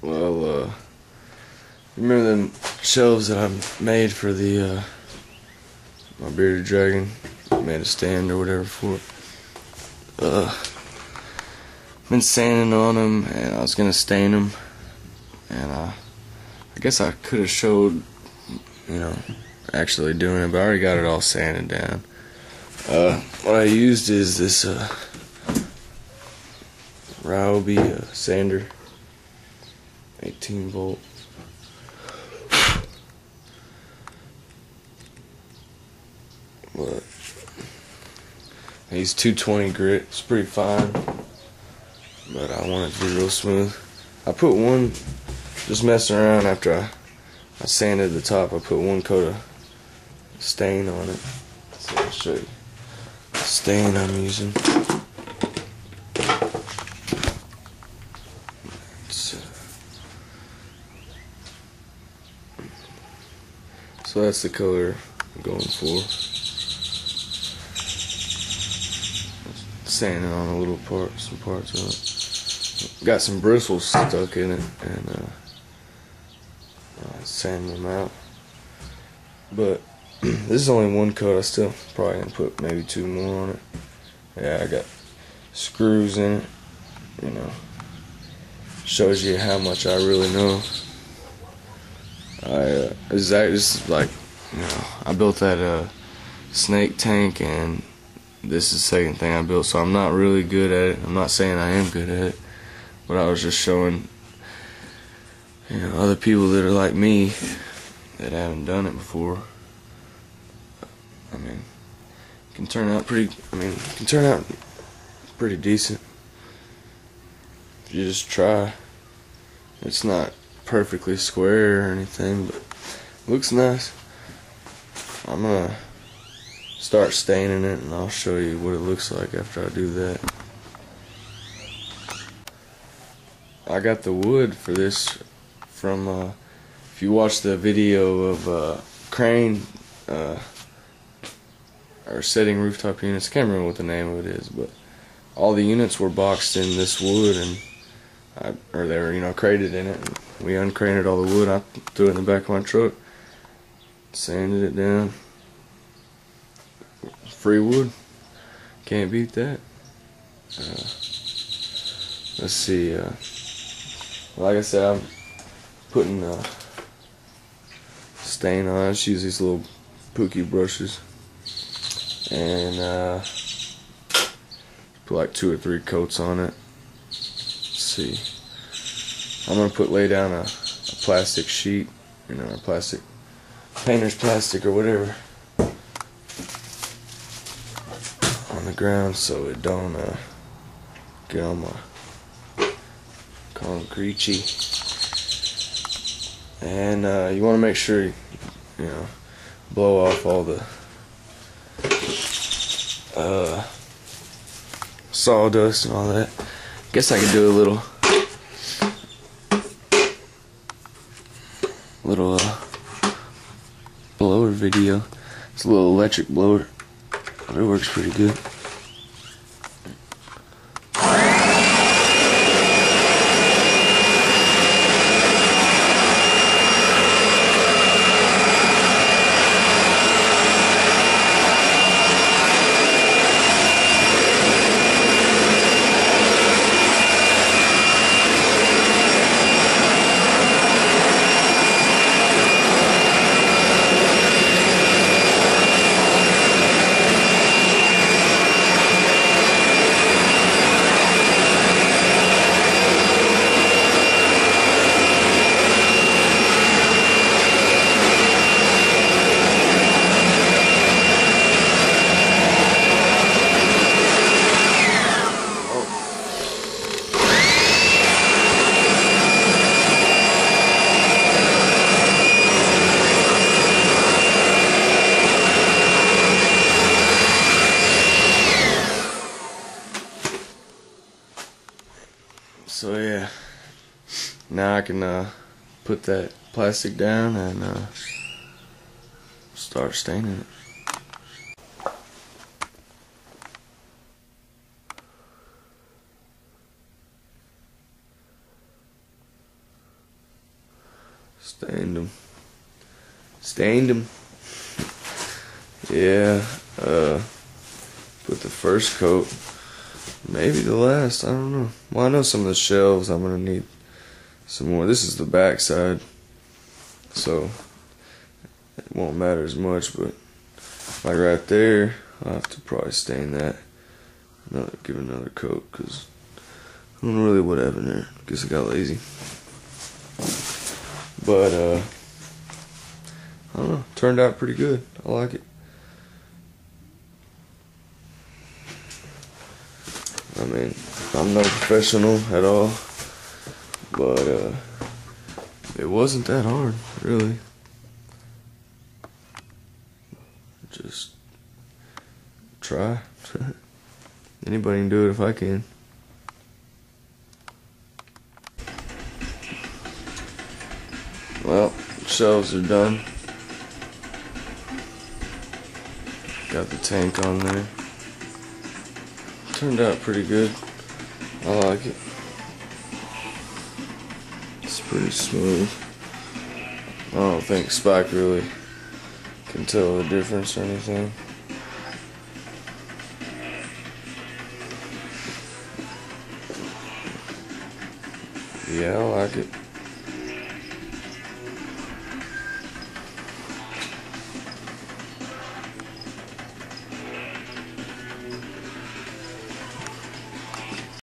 Well, remember them shelves that I made for the my bearded dragon? Made a stand or whatever for it. Been sanding on them, and I was gonna stain them, and I guess I could have showed, actually doing it, but I already got it all sanded down. What I used is this Ryobi sander, 18 volt. But I used 220 grit. It's pretty fine, but I want it to be real smooth. I put one, just messing around after I sanded the top, I put one coat of stain on it. So I'll show you the stain I'm using. So that's the color I'm going for. Sanding on a little some parts of it. Got some bristles stuck in it, and sanding them out. But this is only one coat. I still probably gonna put maybe 2 more on it. Yeah, I got screws in it. Shows you how much I really know. This is like, I built that snake tank, and this is the second thing I built, so I'm not really good at it. I'm not saying I am good at it, but I was just showing, other people that are like me that haven't done it before. It can turn out pretty decent if you just try. It's not perfectly square or anything, but it looks nice. I'm gonna start staining it, and I'll show you what it looks like after I do that. I got the wood for this from, if you watch the video of Crane, or setting rooftop units, I can't remember what the name of it is, but all the units were boxed in this wood, and they were, crated in it. And we uncrated all the wood. I threw it in the back of my truck, sanded it down. Free wood, can't beat that. Let's see. Like I said, I'm putting stain on. I just use these little pookie brushes, and put like 2 or 3 coats on it. Let's see. I'm gonna lay down a plastic sheet, a plastic painter's plastic or whatever, on the ground so it don't get on my concrete. And you want to make sure you blow off all the sawdust and all that. Guess I could do a little blower video. It's a little electric blower, but it works pretty good. So yeah, now I can put that plastic down and start staining it. Stained them. Stained them. Yeah. Put the first coat. Maybe the last. I don't know. Well, I know some of the shelves I'm gonna need some more. This is the back side, so it won't matter as much. But like right there, I'll have to probably stain that. Give another coat because I don't know really what happened there. I guess I got lazy. But I don't know. Turned out pretty good. I like it. I mean, I'm no professional at all, but it wasn't that hard, really. Just try. Anybody can do it if I can. Well, shelves are done. Got the tank on there. Turned out pretty good. I like it. It's pretty smooth. I don't think Spike really can tell the difference or anything. Yeah, I like it.